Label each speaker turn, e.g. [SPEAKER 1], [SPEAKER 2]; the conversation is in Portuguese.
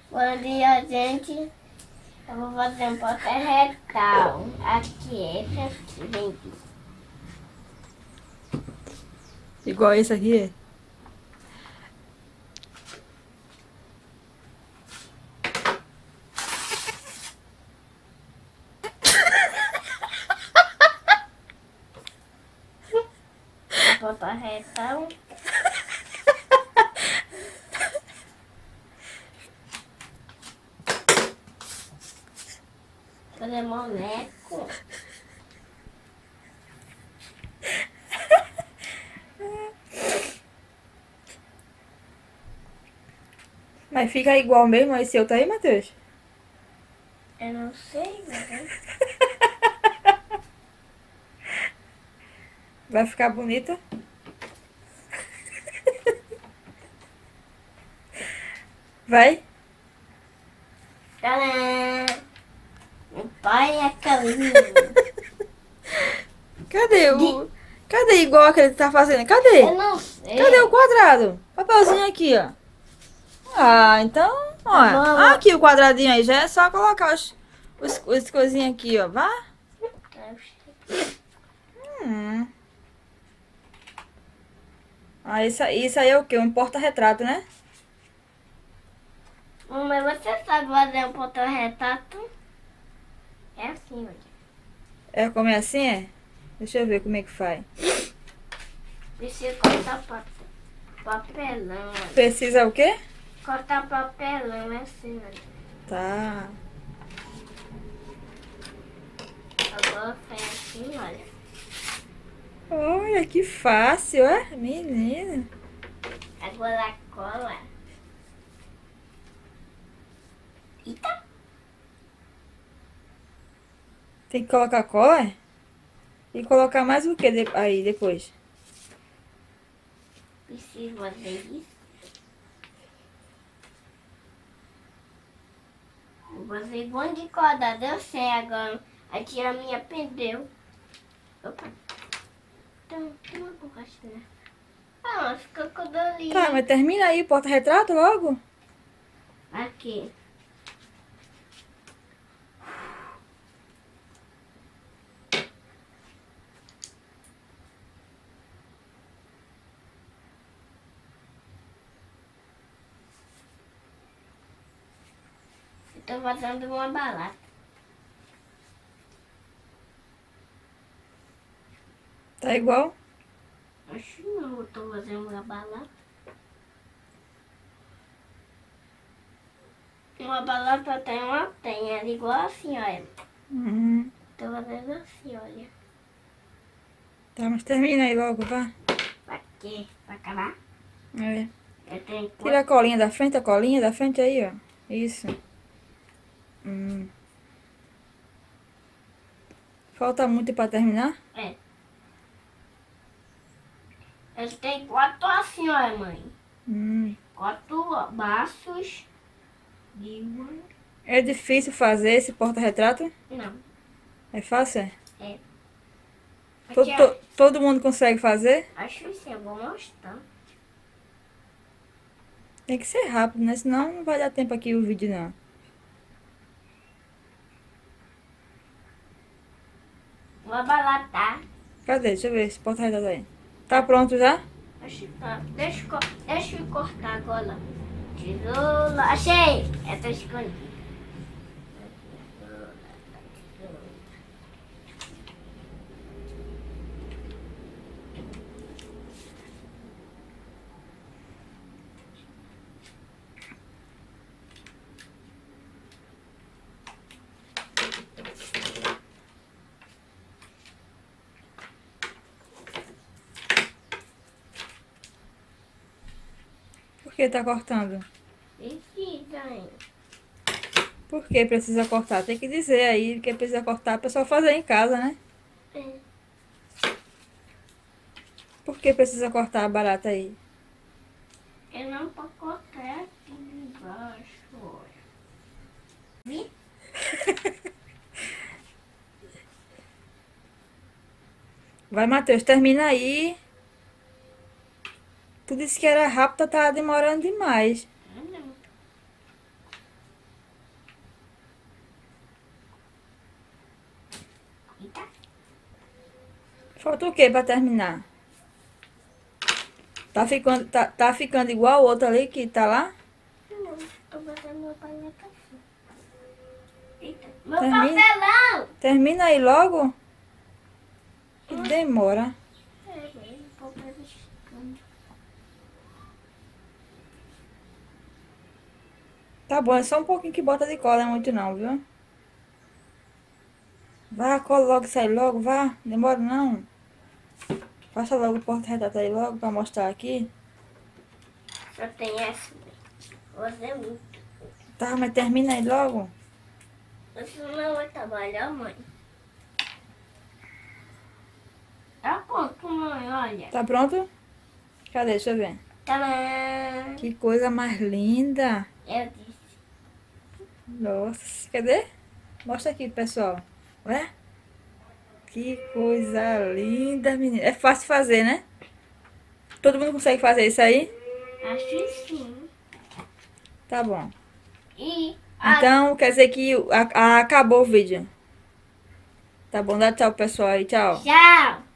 [SPEAKER 1] Bom dia, gente. Eu vou fazer um porta retal. Aqui, esse aqui, gente.
[SPEAKER 2] Igual esse aqui é.
[SPEAKER 1] Porta retal. Fazer boneco.
[SPEAKER 2] Mas fica igual mesmo esse outro aí, Matheus?
[SPEAKER 1] Eu não sei, mas...
[SPEAKER 2] Vai ficar bonita? Vai?
[SPEAKER 1] Tadã! Meu pai é caminho.
[SPEAKER 2] Cadê o... Cadê igual aquele que tá fazendo? Cadê?
[SPEAKER 1] Eu não sei.
[SPEAKER 2] Cadê o quadrado? Papelzinho aqui, ó. Ah, então, ó.
[SPEAKER 1] Tá bom.
[SPEAKER 2] Aqui o quadradinho aí. Já é só colocar os coisinhas aqui, ó. Vá. Ah, isso aí é o quê? Um porta-retrato, né?
[SPEAKER 1] Mamãe, você sabe fazer um porta-retrato? É assim, olha.
[SPEAKER 2] É como é assim, é? Deixa eu ver como é que faz.
[SPEAKER 1] Precisa cortar papelão, olha.
[SPEAKER 2] Precisa o quê?
[SPEAKER 1] Cortar papelão, é assim, olha.
[SPEAKER 2] Tá.
[SPEAKER 1] Agora faz assim, olha.
[SPEAKER 2] Olha que fácil, é? Menina.
[SPEAKER 1] Agora a cola. Eita!
[SPEAKER 2] Tem que colocar cola, é? E colocar mais o que aí depois?
[SPEAKER 1] Preciso fazer isso. Vou fazer igual de corda, deu sei agora. A tia minha perdeu. Opa. Tem uma borrachinha. Ah, mas ficou com dolinho.
[SPEAKER 2] Tá, mas termina aí o porta-retrato logo.
[SPEAKER 1] Aqui. Eu tô fazendo uma balada.
[SPEAKER 2] Tá igual?
[SPEAKER 1] Acho não, eu tô fazendo uma balada. Uma balada tem uma tenha, igual assim, olha.
[SPEAKER 2] Uhum.
[SPEAKER 1] Tô fazendo assim, olha.
[SPEAKER 2] Tá, mas termina aí logo, vá.
[SPEAKER 1] Pra quê? Pra acabar?
[SPEAKER 2] É.
[SPEAKER 1] Eu tenho que...
[SPEAKER 2] Tira a colinha da frente aí, ó. Isso. Falta muito pra terminar?
[SPEAKER 1] É. Ele tem 4 assim, olha, mãe. 4 baços de uma...
[SPEAKER 2] É difícil fazer esse porta-retrato?
[SPEAKER 1] Não.
[SPEAKER 2] É fácil? É?
[SPEAKER 1] É.
[SPEAKER 2] Todo,
[SPEAKER 1] Aqui, ó.
[SPEAKER 2] todo mundo consegue fazer?
[SPEAKER 1] Acho que sim, eu vou mostrar.
[SPEAKER 2] Tem que ser rápido, né? Senão não vai dar tempo aqui o vídeo, não.
[SPEAKER 1] Vou abalatar.
[SPEAKER 2] Cadê? Deixa eu ver esse porta-retrato aí. Tá pronto já?
[SPEAKER 1] Acho que tá. Deixa eu cortar agora. Tesoura. Achei! Essa escondida.
[SPEAKER 2] Por que tá cortando?
[SPEAKER 1] Precisa, hein?
[SPEAKER 2] Por que precisa cortar? Tem que dizer aí que precisa cortar, a pessoa fazer em casa, né?
[SPEAKER 1] É.
[SPEAKER 2] Por que precisa cortar a barata aí?
[SPEAKER 1] Eu não vou cortar aqui embaixo, olha. Vi?
[SPEAKER 2] Vai, Matheus, termina aí. Tu disse que era rápido, tá demorando demais.
[SPEAKER 1] Não. Eita.
[SPEAKER 2] Falta o que pra terminar? Tá ficando igual o outro ali que tá lá?
[SPEAKER 1] Não, tô botando meu panela assim. Eita. Meu
[SPEAKER 2] Termina.
[SPEAKER 1] papelão!
[SPEAKER 2] Termina aí logo. Que demora.
[SPEAKER 1] É, o papel tá esticando.
[SPEAKER 2] Tá bom, é só um pouquinho que bota de cola, não é muito não, viu? Vá, cola logo, sai logo, vá. Demora não. Faça logo o porta-retrato aí logo pra mostrar aqui.
[SPEAKER 1] Só tem essa. Você muito.
[SPEAKER 2] Tá, mas termina aí logo.
[SPEAKER 1] Você não vai trabalhar, mãe? Tá pronto, mãe, olha.
[SPEAKER 2] Tá pronto? Cadê? Deixa eu ver.
[SPEAKER 1] Tadã!
[SPEAKER 2] Que coisa mais linda.
[SPEAKER 1] Eu disse.
[SPEAKER 2] Nossa, cadê? Mostra aqui, pessoal. Ué? Que coisa linda, menina. É fácil fazer, né? Todo mundo consegue fazer isso aí?
[SPEAKER 1] Acho que sim.
[SPEAKER 2] Tá bom.
[SPEAKER 1] E
[SPEAKER 2] Então, quer dizer que acabou o vídeo. Tá bom, dá tchau, pessoal aí. Tchau.
[SPEAKER 1] tchau!